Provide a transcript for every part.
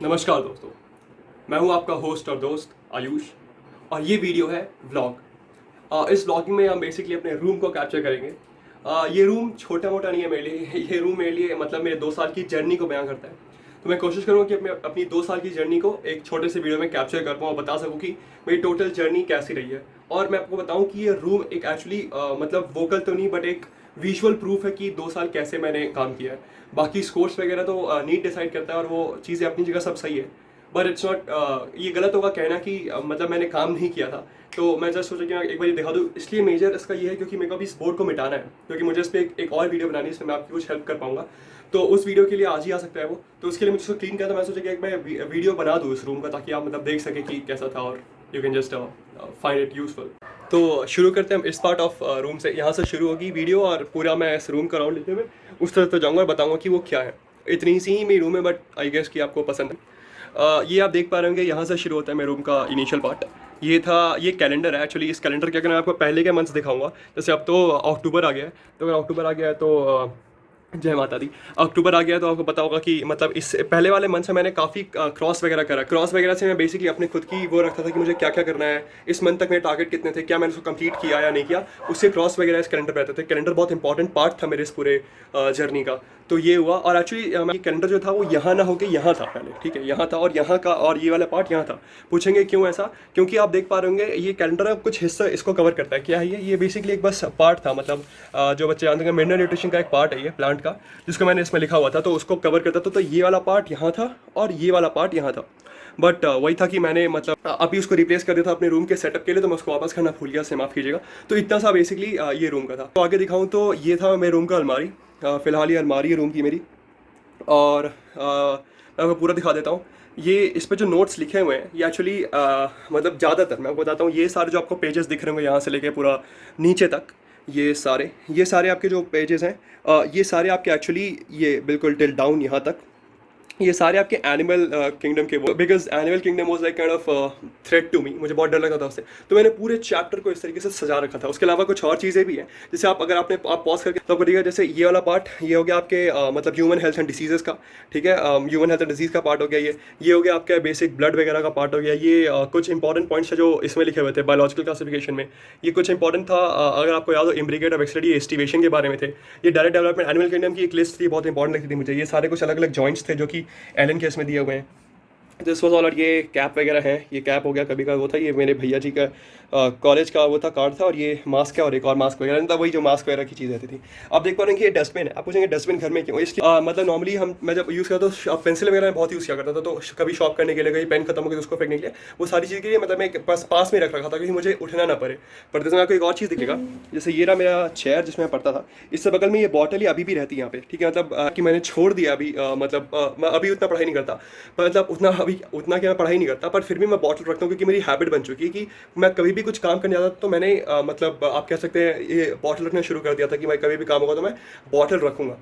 नमस्कार दोस्तों, मैं हूं आपका होस्ट और दोस्त आयुष और ये वीडियो है व्लॉग। इस व्लॉगिंग में हम बेसिकली अपने रूम को कैप्चर करेंगे। ये रूम छोटा मोटा नहीं है मेरे लिए। ये रूम मेरे लिए मतलब मेरे 2 साल की जर्नी को बयां करता है। तो मैं कोशिश करूंगा कि अपनी 2 साल की जर्नी को एक छोटे से वीडियो में कैप्चर कर पाऊँ और बता सकूँ कि मेरी टोटल जर्नी कैसी रही है। और मैं आपको बताऊँ कि ये रूम एक एक्चुअली मतलब वोकल तो नहीं बट एक विजुअल प्रूफ है कि 2 साल कैसे मैंने काम किया है। बाकी स्कोर्स वगैरह तो नीट डिसाइड करता है और वो चीज़ें अपनी जगह सब सही है। बट इट्स नॉट, ये गलत होगा कहना कि मतलब मैंने काम नहीं किया था। तो मैं जस्ट सोचा कि मैं एक बार ये दिखा दूँ। इसलिए मेजर इसका ये है क्योंकि मेरे को अभी इस बोर्ड को मिटाना है, क्योंकि मुझे इस पर एक और वीडियो बनानी है जिसमें मैं आपकी कुछ हेल्प कर पाऊंगा। तो उस वीडियो के लिए आज ही आ सकता है वो। तो उसके लिए मुझे उसको क्लीन किया था। मैं सोचा कि एक मैं वीडियो बना दूँ इस रूम का, ताकि आप मतलब देख सकें कि कैसा था और you can just find it useful. तो शुरू करते हैं हम इस पार्ट ऑफ रूम से। यहाँ से शुरू होगी वीडियो और पूरा मैं इस रूम का राउंड लेते हुए उस तरफ तो जाऊँगा और बताऊँगा कि वो क्या है। इतनी सी ही मेरी रूम है बट आई गेस कि आपको पसंद है। ये आप देख पा रहे होंगे, यहाँ से शुरू होता है मेरे रूम का इनिशियल पार्ट। ये कैलेंडर है एक्चुअली। इस कैलेंडर के अगर मैं आपको पहले के मंथ्स दिखाऊंगा, जैसे अब तो अक्टूबर आ गया है, तो अगर अक्टूबर आ गया है तो जय माता दी, अक्टूबर आ गया तो आपको पता होगा कि मतलब इस पहले वाले मंथ से मैंने काफ़ी क्रॉस वगैरह करा। क्रॉस वगैरह से मैं बेसिकली अपने खुद की वो रखता था कि मुझे क्या क्या करना है, इस मंथ तक मेरे टारगेट कितने थे, क्या मैंने उसको कंप्लीट किया या नहीं किया, उससे क्रॉस वगैरह इस कैलेंडर पे रहते थे। कैलेंडर बहुत इंपॉर्टेंट पार्ट था मेरे इस पूरे जर्नी का। तो ये हुआ। और एक्चुअली कैलेंडर जो था वो यहाँ ना होकर यहाँ था पहले, ठीक है, यहाँ था और यहाँ का और ये वाला पार्ट यहाँ था। पूछेंगे क्यों ऐसा? क्योंकि आप देख पा रहे होंगे ये कैलेंडर कुछ हिस्सा इसको कवर करता है। क्या है ये बेसिकली एक बस पार्ट था, मतलब जो बच्चे जानते हैं मिनरल न्यूट्रिशन का एक पार्ट है ये प्लांट का, जिसको मैंने इसमें लिखा हुआ था, तो उसको कवर करता था। तो ये वाला पार्ट यहाँ था और ये वाला पार्ट यहाँ था। बट वही था कि मैंने मतलब अभी उसको रिप्लेस कर दिया था अपने रूम के सेटअप के लिए, तो मैं उसको वापस करना भूल गया, से माफ़ कीजिएगा। तो इतना सा बेसिकली ये रूम का था। तो आगे दिखाऊं तो ये था मेरे रूम का अलमारी। फिलहाल ये अलमारी है रूम की मेरी। और मैं आपको पूरा दिखा देता हूँ। ये इस पे जो नोट्स लिखे हुए हैं ये एक्चुअली मतलब ज़्यादातर मैं आपको बताता हूँ, ये सारे जो आपको पेजेस दिख रहे होंगे यहाँ से लेके पूरा नीचे तक, ये सारे आपके जो पेजेस हैं, ये सारे आपके एक्चुअली ये बिल्कुल टिल डाउन यहाँ तक, ये सारे आपके एनिमल किंगडम के वो, because animal kingdom was like kind of threat to me. मुझे बहुत डर लगता था उससे, तो मैंने पूरे चैप्टर को इस तरीके से सजा रखा था। उसके अलावा कुछ और चीज़ें भी हैं, जैसे अगर आप पॉज करके तो आपको दिखेगा, जैसे ये वाला पार्ट ये हो गया आपके मतलब ह्यूमन हेल्थ एंड डिसीजेस का, ठीक है, ह्यूमन हेल्थ एंड डिजीज का पार्ट हो गया। ये हो गया आपका बेसिक ब्लड वगैरह का पार्ट हो गया। ये कुछ इंपॉर्टेंट पॉइंट्स है जो इसमें लिखे हुए थे बायोलॉजिकल क्लासिफिकेशन में। ये कुछ इंपॉर्टेंट था, अगर आपको याद हो, इम्ब्रिगेट ऑफ एक्सटेडी एस्टिवेशन के बारे में थे। ये डायरेक्ट डेवलपमेंट एनिमल किंगडम की एक लिस्ट थी, बहुत इंपॉर्टेंट लगती थी मुझे। ये सारे कुछ अलग अलग जॉइंट्स थे जो कि एलन के इसमें दिए हुए हैं। This was all. और ये कैप वगैरह है, ये कैप हो गया कभी का वो था, ये मेरे भैया जी का कॉलेज का वो था कार्ड था। और ये मास्क है और एक और मास्क वगैरह था, वही जो मास्क वगैरह की चीज़ रहती थी। आप देख पा रहे हैं कि ये डस्टबिन है। आप पूछेंगे डस्टबिन घर में क्यों? इसलिए मतलब नॉर्मली मैं जब यूज़ करता तो पेंसिल वगैरह में बहुत यूज़ किया करता था, तो कभी शॉप करने के लिए, कभी पेन खत्म हो गया तो उसको फेंकने के लिए, वो सारी चीज़ के लिए मतलब मैं पास में रख रखा था क्योंकि मुझे उठना ना पड़े। पर जैसे आपको एक और चीज़ दिखेगा, जैसे ये रहा मेरा चेयर जिसमें मैं पढ़ता था, इससे बगल में ये बॉटल ही अभी भी रहती है यहाँ पे, ठीक है। मतलब कि मैंने छोड़ दिया अभी, मतलब मैं अभी उतना पढ़ाई नहीं करता, पर मतलब उतना कि मैं पढ़ाई नहीं करता, पर फिर भी मैं बॉटल रखता हूँ क्योंकि मेरी हैबिट बन चुकी है कि मैं कभी भी कुछ काम करने जाता तो मैंने मतलब आप कह सकते हैं ये बॉटल रखना शुरू कर दिया था कि मैं कभी भी काम होगा तो मैं बॉटल रखूँगा,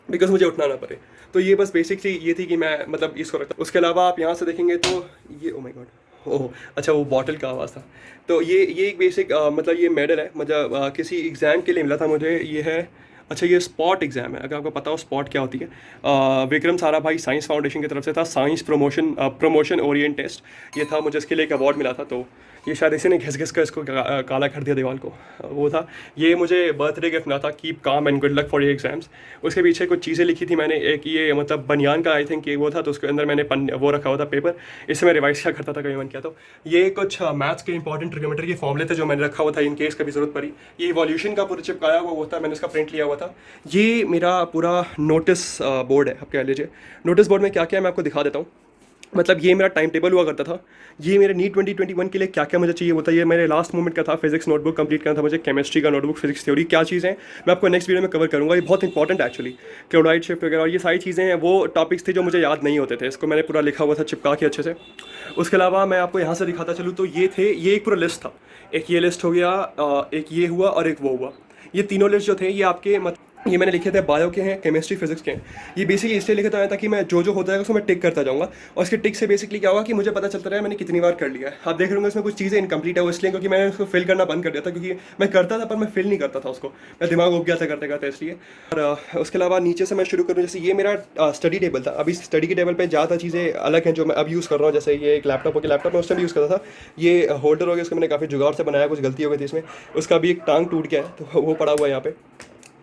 बिकॉज मुझे उठना ना पड़े। तो ये बस बेसिकली ये थी कि मैं मतलब इसको रखता। उसके अलावा आप यहाँ से देखेंगे तो ये, ओ माय गॉड, ओह अच्छा, वो बॉटल का आवाज़ था। तो ये एक बेसिक मतलब ये मेडल है, मतलब किसी एग्ज़ाम के लिए मिला था मुझे। ये है, अच्छा ये स्पॉट एग्ज़ाम है, अगर आपको पता हो स्पॉट क्या होती है। विक्रम साराभाई साइंस फाउंडेशन की तरफ से था, साइंस प्रमोशन ओरिएंट टेस्ट ये था। मुझे इसके लिए एक अवार्ड मिला था। तो ये शायद इसी ने घिस घिस कर इसको काला कर दिया दीवार को, वो था। ये मुझे बर्थडे गिफ्ट मिला था, keep calm and good luck for your exams. उसके पीछे कुछ चीज़ें लिखी थी मैंने, एक ये मतलब बनियान का आई थिंक ये वो था, तो उसके अंदर मैंने वो रखा हुआ था पेपर, इससे मैं रिवाइज किया करता था कभी मन किया तो। ये कुछ मैथ्स के इंपॉर्टेंट ट्रिग्नोमेट्री के फॉर्मूले थे जो मैंने रखा हुआ था इन केस कभी जरूरत पड़ी। ये इवोल्यूशन का पूरा चिपकाया हुआ वो था, मैंने इसका प्रिंट लिया हुआ था। ये मेरा पूरा नोटिस बोर्ड है, आप कह लीजिए। नोटिस बोर्ड में क्या क्या है मैं आपको दिखा देता हूँ। मतलब ये मेरा टाइम टेबल हुआ करता था। ये मेरे नीट 2021 के लिए क्या क्या मुझे चाहिए होता है। ये मेरे लास्ट मोमेंट का था, फिजिक्स नोटबुक कंप्लीट करना था मुझे, केमिस्ट्री का नोटबुक, फिजिक्स थ्योरी क्या चीज़ें हैं मैं आपको नेक्स्ट वीडियो में कवर करूँगा। ये बहुत इंपॉर्टेंट है एक्चुअली, क्लोराइड शिफ्ट वगैरह, और ये सारी चीज़ें हैं वो टॉपिक्स थे जो मुझे याद नहीं होते थे। इसको मैंने पूरा लिखा हुआ था चिपका के अच्छे से। उसके अलावा मैं आपको यहाँ से दिखाता चलूँ तो ये एक पूरा लिस्ट था। एक ये लिस्ट हो गया, एक ये हुआ और एक वो हुआ। ये तीनों लिस्ट जो थे ये आपके ये मैंने लिखे थे बायो के हैं, केमिस्ट्री फिजिक्स के हैं। ये बेसिकली इसलिए लिखे था ताकि मैं जो होता है उसको मैं टिक करता जाऊँगा, और इसके टिक से बेसिकली क्या होगा कि मुझे पता चलता रहा है मैंने कितनी बार कर लिया है। आप देख रहे होंगे इसमें कुछ चीज़ें इनकम्प्लीट है, वो इसलिए क्योंकि मैंने उसको फिल करना बंद कर दिया था, क्योंकि मैं करता था पर मैं फिल नहीं करता था उसको, मैं दिमाग उग गया था करते करते, इसलिए। और उसके अलावा नीचे से मैं शुरू करूँ, जैसे ये मेरा स्टडी टेबल था। अभी स्टडी के टेबल पर ज़्यादा चीज़ें अलग हैं जो मैं अब यूज़ कर रहा हूँ, जैसे ये एक लैपटॉप हो गया, लैपटॉप में उस टाइम यूज़ करता था। ये होल्डर हो गया, उसको मैंने काफ़ी जुगाड़ से बनाया, कुछ गलती हो गई थी इसमें, उसका भी एक टांग टूट गया है तो वो पड़ा हुआ है यहाँ पे।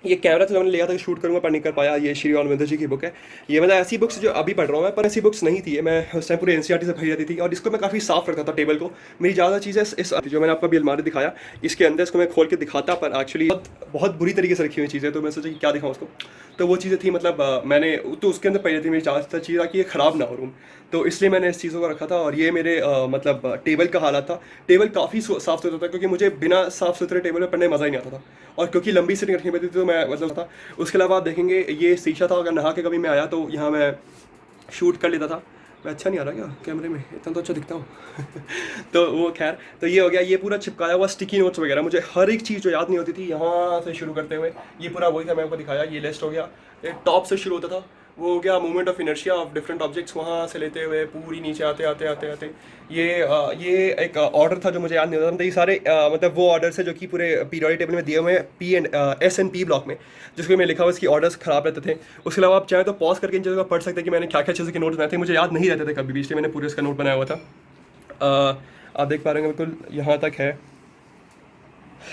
ये कैमरा तो मैंने लिया था कि शूट करूँगा पर नहीं कर पाया। ये श्री अरविंदो जी की बुक है। ये मतलब ऐसी बुक्स जो अभी पढ़ रहा हूँ मैं, पर ऐसी बुक्स नहीं थी, मैं उस टाइम पूरे एनसीईआरटी से भरी रहती थी, और इसको मैं काफ़ी साफ रखता था टेबल को। मेरी ज़्यादा चीज़ें इस जो मैंने आपको अभी अलमारी दिखाया इसके अंदर, इसको मैं खोल के दिखाता, पर एक्चुअली बहुत बुरी तरीके से रखी हुई चीज़ें, तो मैं सोचा कि क्या दिखाऊँ उसको। तो वो चीज़ें थी, मतलब मैंने तो उसके अंदर पड़ी थी, मेरी ज़्यादातर चीज़ कि ये ख़राब ना हो रूम, तो इसलिए मैंने इस चीज़ों को रखा था। और ये मेरे मतलब टेबल का हालत था। टेबल काफ़ी साफ़ सुथरा था, क्योंकि मुझे बिना साफ़ सुथरे टेबल पर पढ़ने मज़ा ही नहीं आता था, और क्योंकि लंबी सीटिंग रखनी पड़ती थी तो मैं मतलब था। उसके अलावा आप देखेंगे ये शीशा था, अगर नहा के कभी मैं आया तो यहाँ मैं शूट कर लेता था। मैं अच्छा नहीं आ रहा क्या कैमरे में, इतना तो अच्छा दिखता हूँ तो वो खैर, तो ये हो गया। ये पूरा चिपकाया हुआ स्टिकी नोट्स वगैरह, मुझे हर एक चीज़ जो याद नहीं होती थी यहाँ से शुरू करते हुए, ये पूरा वही था, मैं आपको दिखाया। ये लिस्ट हो गया, ये टॉप से शुरू होता था, वो हो गया movement of inertia of different objects, वहाँ से लेते हुए पूरी नीचे आते आते आते आते ये एक ऑर्डर था जो मुझे याद नहीं होता। मतलब ये सारे मतलब वो ऑर्डर्स है जो कि पूरे पीरियोडिक टेबल में दिए हुए हैं, S&P ब्लॉक में, जिसको मैं लिखा हुआ इसकी ऑर्डर्स खराब रहते थे। उसके अलावा आप चाहें तो पॉज करके इन चीज़ों को पढ़ सकते हैं कि मैंने क्या क्या चीज़ों के नोट्स बनाए थे, मुझे याद नहीं रहते थे कभी भी, इसलिए मैंने पूरे इसका नोट बनाया हुआ था। आप देख पा रहे हैं बिल्कुल यहाँ तक है,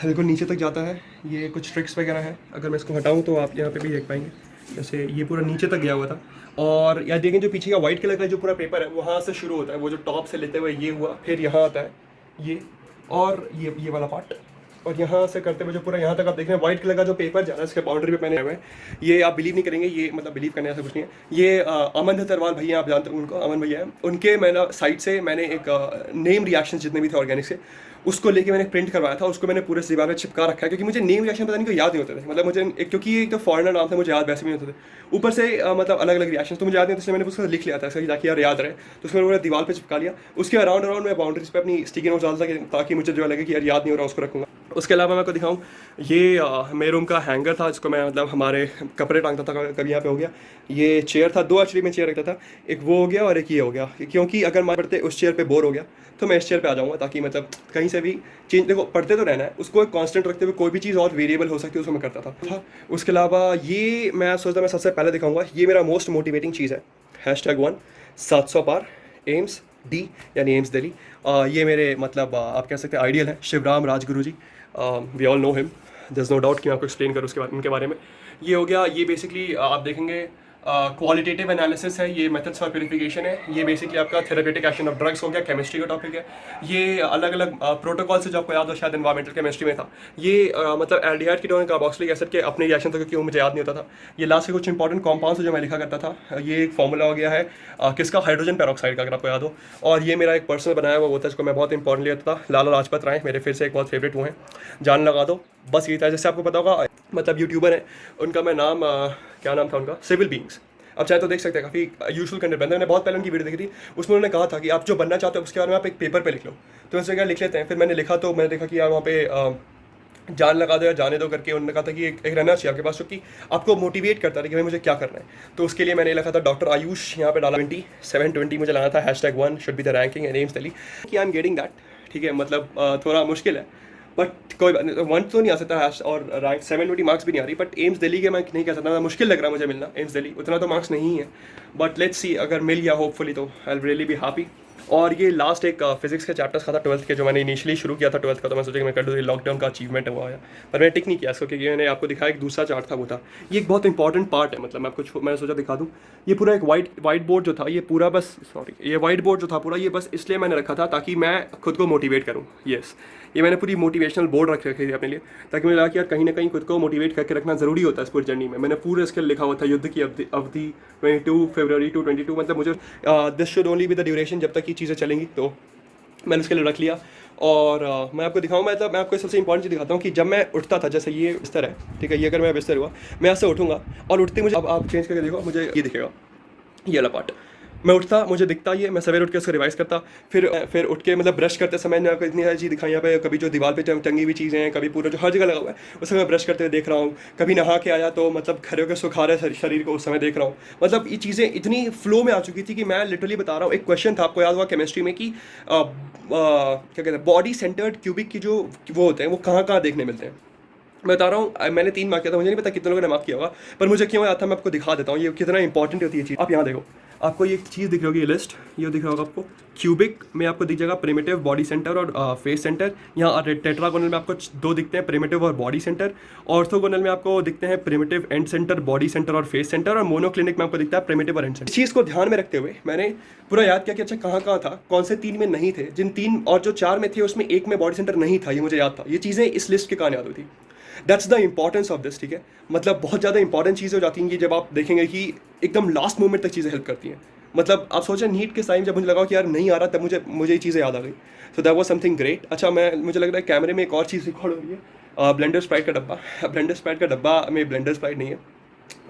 बिल्कुल नीचे तक जाता है। ये कुछ ट्रिक्स वगैरह है, अगर मैं इसको हटाऊँ तो आप यहाँ पे भी देख पाएंगे, जैसे ये पूरा नीचे तक गया हुआ था। और यहाँ देखें जो पीछे का वाइट कलर का जो पूरा पेपर है वहाँ से शुरू होता है, वो जो टॉप से लेते हुए ये हुआ, फिर यहाँ आता है ये, और ये वाला पार्ट, और यहाँ से करते हुए जो पूरा यहाँ तक आप देख रहे हैं वाइट कलर का जो पेपर जा रहा है इसके बाउंड्री पे पहने हुए हैं। ये आप बिलीव नहीं करेंगे, ये मतलब बिलीव करने ऐसा कुछ नहीं है। ये अमन तरवाल भैया, आप जानते हो उनको, अमन भैया हैं, उनके मैंने साइड से मैंने एक नेम रिएक्शन जितने भी थे ऑर्गेनिक से, उसको लेके मैंने प्रिंट करवाया था, उसको मैंने पूरे दीवार में चिपका रखा है, क्योंकि मुझे नेम रिएक्शन पता नहीं क्यों याद नहीं होते थे। मतलब मुझे क्योंकि ये एक तो फॉरेनर नाम था, मुझे याद वैसे भी नहीं होते थे, ऊपर से मतलब अलग अलग रिएक्शन तो मुझे याद नहीं, इसलिए मैंने उसको लिख लिया था ताकि यार याद रहे, तो उसमें पूरा दीवार पे चिपका लिया। उसके अराउंड मैं बाउंड्रीज पे अपनी स्टिकी नोट्स डालता ताकि मुझे जो लगे कि यार याद नहीं हो रहा, उसको रखूँगा। उसके अलावा मैं आपको दिखाऊँ, ये मेरे रूम का हैंगर था जिसको मैं मतलब हमारे कपड़े टांगता था, कभी यहाँ पे हो गया। ये चेयर था, दो एक्चुअली मैं चेयर रखता था, एक वो हो गया और एक ये हो गया, क्योंकि अगर मैं पढ़ते उस चेयर पे बोर हो गया तो मैं इस चेयर पे आ जाऊँगा, ताकि मतलब कहीं से भी चेंज, देखो पढ़ते तो रहना है, उसको एक कांस्टेंट रखते हुए कोई भी चीज़ और वेरिएबल हो सकती है उसको मैं करता था। उसके अलावा ये मैं सोचता मैं सबसे पहले दिखाऊंगा, ये मेरा मोस्ट मोटिवेटिंग चीज़ है, #1 700 पार एम्स डी, यानी एम्स दिल्ली। ये मेरे मतलब आप कह सकते हैं आइडियल है, Shivram Rajguru ji, we all know him, there is no doubt कि मैं आपको एक्सप्लेन करूँ उसके उनके बारे में। ये हो गया, ये बेसिकली आप देखेंगे क्वालिटेटिव एनालिसिस है, ये मेथड्स फॉर प्यूरिफिकेशन है, ये बेसिकली आपका थेरेपेटिक एक्शन ऑफ ड्रग्स हो गया, केमिस्ट्री का टॉपिक है। ये अलग अलग प्रोटोकॉल से जो आपको याद हो शायद एनवायरमेंटल केमिस्ट्री में था, ये मतलब एल्डिहाइड कीटोन कार्बोक्सिलिक एसिड के अपने रिएक्शन था, क्योंकि वो मुझे याद नहीं होता था। ये लास्ट के कुछ इंपॉर्टेंट कॉम्पाउंड्स जो मैं लिखा करता था, ये एक फॉर्मूला हो गया है किसका, हाइड्रोजन पेरोक्साइड का, अगर आपको याद हो। और ये मेरा एक पर्सनल बनाया हुआ वो था जिसको मैं बहुत इंपॉर्टेंट लेता था, लाला लाजपत राय, मेरे फिर से एक बहुत फेवरेट वो हैं, जान लगा दो, बस ये था। जैसे आपको पता होगा मतलब यूट्यूबर है, उनका मैं नाम क्या नाम था उनका, सिविल बींग्स, आप चाहे तो देख सकते हैं, काफ़ी यूजफुल कंटेंट बनता है। मैंने बहुत पहले उनकी वीडियो देखी थी, उसमें उन्होंने कहा था कि आप जो बनना चाहते हो उसके बारे में आप एक पेपर पे लिख लो, तो वैसे क्या लिख लेते हैं। फिर मैंने लिखा तो मैंने देखा कि यार वहाँ पे जान लगा दो या जाने दो करके उन्होंने कहा था कि एक रहना चाहिए आपके पास जो कि आपको मोटिवेट करता है कि भाई मुझे क्या करना है। तो उसके लिए मैंने लिखा था डॉक्टर आयुष, यहाँ पे डाला 720 मुझे लाना था, #1 should be the ranking and AIIMS Delhi, कि आई एम गेटिंग दैट, ठीक है। मतलब थोड़ा मुश्किल है, बट कोई 1 तो नहीं आ सकता है, और रैंक 720 मार्क्स भी नहीं आ रही, बट एम्स दिल्ली के मैं नहीं कह सकता, मुश्किल लग रहा है मुझे मिलना एम्स दिल्ली, उतना तो मार्क्स नहीं है, बट लेट्स सी, अगर मिल गया होपफुली तो I will really be happy. और ये लास्ट एक फिजिक्स के चैप्टर्स का था 12th के, जो मैंने इनिशियली शुरू किया था 12th का, तो मैं सोचा कि मैं कर दूँ, लॉकडाउन का अचीवमेंट है वो आया, पर मैंने टिक नहीं किया इसको, क्योंकि मैंने आपको दिखाया एक दूसरा चार्ट था वो था। ये एक बहुत इंपॉर्टेंट पार्ट है, मतलब मैं आपको मैंने सोचा दिखा दूँ। ये पूरा एक वाइट बोर्ड जो था, ये पूरा बस ये वाइट बोर्ड जो था पूरा, ये बस इसलिए मैंने रखा था ताकि मैं खुद को मोटिवेट करूँ। येस, ये मैंने पूरी मोटिवेशनल बोर्ड रख रखी थी अपने लिए, ताकि मुझे लगा कि यार कहीं ना कहीं खुद को मोटिवेट करके रखना ज़रूरी होता है इस पूरी जर्नी में। मैंने पूरे इसके लिखा हुआ था, युद्ध की अवधि 22 फरवरी to 22, मतलब मुझे this should only be the duration, जब तक ये चीज़ें चलेंगी, तो मैंने उसके लिए रख लिया। और मैं आपको दिखाऊँ, मतलब मैं आपको सबसे इंपॉर्टेंट चीज़ दिखाता हूँ कि जब मैं उठता था, जैसे ये बिस्तर है, ठीक है, ये अगर मैं बिस्तर हुआ, मैं ऐसे उठूँगा और उठते मुझे, अब आप चेंज करके देखो, मुझे ये दिखेगा, ये वाला पार्ट, मैं उठता, मुझे दिखता ये, मैं सवेरे उठ के उसको रिवाइज करता, फिर उठ के मतलब ब्रश करते समय ना इतनी सारी चीज़ दिखाई यहाँ पे, कभी जो दीवार पे टंगी हुई चीज़ें हैं, कभी पूरा जो हर जगह लगा हुआ है उस समय ब्रश करते हुए देख रहा हूँ, कभी नहा के आया तो मतलब खड़े होकर सुखा रहे शरीर को, उस समय देख रहा हूँ। मतलब ये चीज़ें इतनी फ्लो में आ चुकी थी कि मैं लिटरली बता रहा हूँ, एक क्वेश्चन था आपको याद हुआ केमिस्ट्री में कि क्या कहते हैं, बॉडी सेंटर्ड क्यूबिक की जो वो होते हैं वो कहाँ कहाँ देखने मिलते हैं। मैं बता रहा हूँ, मैंने 3 मार्क किया था, मुझे नहीं पता कितने लोगों ने मार्क किया होगा, पर मुझे क्यों याद था, मैं आपको दिखा देता हूँ ये कितना इंपॉर्टेंट होती है चीज़। आप यहाँ देखो, आपको ये चीज़ दिख रही होगी, ये लिस्ट ये दिख रहा होगा आपको। क्यूबिक में आपको दिख जाएगा प्रिमिटिव, बॉडी सेंटर और फेस सेंटर। यहाँ टेट्रागोनल में आपको 2 दिखते हैं, प्रिमिटिव और बॉडी सेंटर। ऑर्थोगोनल में आपको दिखते हैं primitive and centre, body centre और फेस सेंटर। और मोनोक्लिनिक में आपको दिखता है प्रिमिटिव और एंड सेंटर। इस चीज़ को ध्यान में रखते हुए मैंने पूरा याद किया कि अच्छा कहाँ कहाँ था, कौन से 3 में नहीं थे, जिन 3 और जो 4 में थे उसमें 1 में बॉडी सेंटर नहीं था, ये मुझे याद था। ये चीज़ें इस लिस्ट के कारण याद हुई थी। That's the importance of this, ठीक है। मतलब बहुत ज़्यादा इंपॉर्टेंट चीज़ें हो जाती हैं कि जब आप देखेंगे कि एकदम लास्ट मोमेंट तक चीज़ें हेल्प करती हैं। मतलब आप सोचें नीट के टाइम जब मुझे लगा कि यार नहीं आ रहा, तब मुझे ये चीज़ें याद आ गई। So that was something great. अच्छा, मुझे लग रहा है कैमरे में एक और चीज़ रिकॉर्ड हो रही है, ब्लेंडर स्प्राइट का डब्बा। ब्लेंडर स्प्राइट का डब्बा में ब्लेंडर स्प्राइट नहीं है,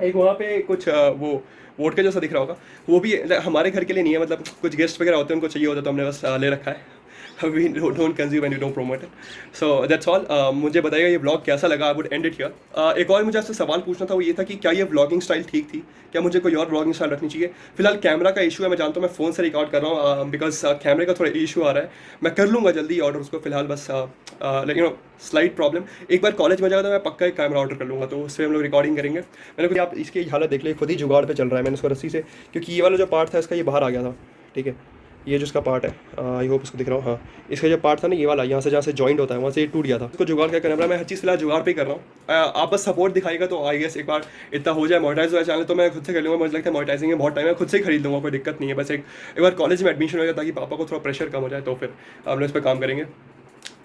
एक वहाँ पे कुछ वो वोडका जैसा दिख रहा होगा, वो भी हमारे घर के लिए नहीं है, मतलब कुछ गेस्ट वगैरह होते हैं उनको चाहिए होता है, तो हमने बस ले रखा है। we don't consume and we don't promote it. So that's all. मुझे बताइएगा ये व्लॉग कैसा लगा। I would and it here. एक और मुझे आपसे सवाल पूछना था, वो ये था कि क्या ये व्लॉगिंग स्टाइल ठीक थी, क्या मुझे कोई और व्लॉगिंग स्टाइल रखनी चाहिए। फिलहाल कैमरा का इशू है, मैं जानता हूँ, मैं फ़ोन से रिकॉर्ड कर रहा हूँ बिकॉज कैमरे का थोड़ा इशू आ रहा है। मैं कर लूँगा जल्दी ऑर्डर उसको, फिलहाल बस लेकिन स्लाइट प्रॉब्लम। एक बार कॉलेज में जाएगा तो मैं पक्का एक कैमरा ऑर्डर कर लूँगा, तो उससे हम लोग रिकॉर्डिंग करेंगे। मैंने कुछ, आप इसकी हालत देख ली, खुद ही जुगाड़ पे चल रहा है। मैंने उसको रस्सी से, क्योंकि ये वाला जो पार्ट था इसका ये बाहर आ गया था, ठीक है, ये जो इसका पार्ट है, आई होप इसको दिख रहा हूँ, हाँ, इसका जो पार्ट था ना ये वाला, यहाँ से जहाँ से जॉइंट होता है वहाँ से ये टूट गया था। इसको जुगाड़ क्या करना, मैं हर चीज़ फिलहाल जुगाड़ पे कर रहा हूँ। आप बस सपोर्ट दिखाएगा तो आई गेस एक बार इतना हो जाए, मोनेटाइज हो जाए चैनल, तो मैं खुद से कर लूँगा। मुझे लगता है मोनेटाइजिंग में बहुत टाइम है, खुद से ही खरीद लूँगा, कोई दिक्कत नहीं है। बस एक बार कॉलेज में एडमिशन हो जाए ताकि पापा को थोड़ा प्रेशर कम हो जाए, तो फिर हम लोग इस पर काम करेंगे।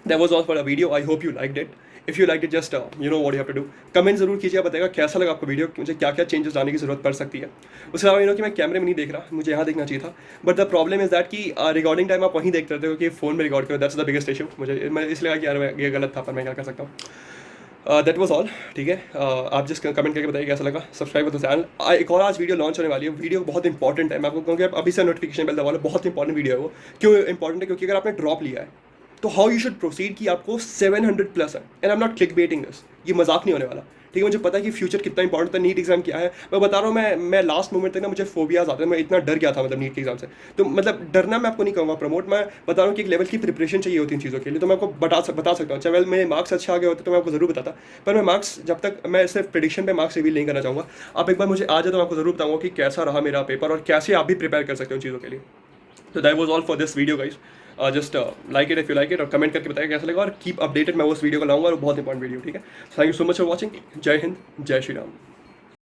That was all for the video. I hope you liked it. If you liked it, just you know what you have to do. Comment जरूर कीजिए, बताएगा कैसा लगा आपको वीडियो, मुझे क्या क्या चेंजेस लाने की जरूरत पड़ सकती है। उसके अलावा कि मैं कैमरे में नहीं देख रहा, मुझे यहाँ देखना चाहिए था, but the problem is that कि रिकॉर्डिंग टाइम आप वहीं देखते रहते हो कि फ़ोन में रिकॉर्ड करो। That's the biggest issue. मैं इसलिए लगा कि यार ये गलत था, पर मैं क्या कर सकता हूँ। दैट वॉज ऑल, ठीक है। आप जिस कमेंट करके बताइए कैसा लगा, सब्सक्राइब करो चैनल। एक और आज वीडियो लॉन्च होने वाली है, वीडियो बहुत इंपॉर्टेंट है। मैं आपको कहूँगी आप अभी से नोटिफिकेशन बेल दबा लो, बहुत इंपॉर्टेंट वीडियो है वो। क्यों इंपॉर्टेंट है, क्योंकि अगर आपने ड्रॉप लिया है तो हाउ यू शुड प्रोसीड कि आपको 700 प्लस है। And I am not clickbaiting this, ये मजाक नहीं होने वाला, ठीक है। मुझे पता है कि फ्यूचर कितना इंपॉर्टेंट था, नीट एग्जाम क्या है। मैं बता रहा हूँ, मैं लास्ट मोमेंट तक ना मुझे फोबियाज आते हैं, मैं इतना डर गया था मतलब नीट के एग्जाम से। तो मतलब डरना मैं आपको नहीं कहूँगा प्रमोट, मैं बता रहा हूँ कि एक लेवल की प्रिपरेशन चाहिए होती इन चीज़ों के लिए, तो मैं आपको बता सकता हूँ। चाहे मेरे मार्क्स अच्छे आ गए होते तो मैं आपको जरूर बताता, पर मैं मार्क्स जब तक, मैं सिर्फ प्रेडिक्शन पे मार्क्स रिवील नहीं करना चाहूँगा। आप एक बार मुझे आ जाए तो मैं आपको जरूर बताऊँगा कि कैसा रहा मेरा पेपर और कैसे आप भी प्रिपेयर कर सकते हो उन चीज़ों के लिए। तो that was all for this video guys. Just like it if you like it, और कमेंट करके बताइए कैसा लगा, और कीप अपडेटेड। मैं उस वीडियो को लाऊंगा और बहुत इंपॉर्टेंट वीडियो, ठीक है। Thank you so much for watching. जय हिंद, जय श्री राम।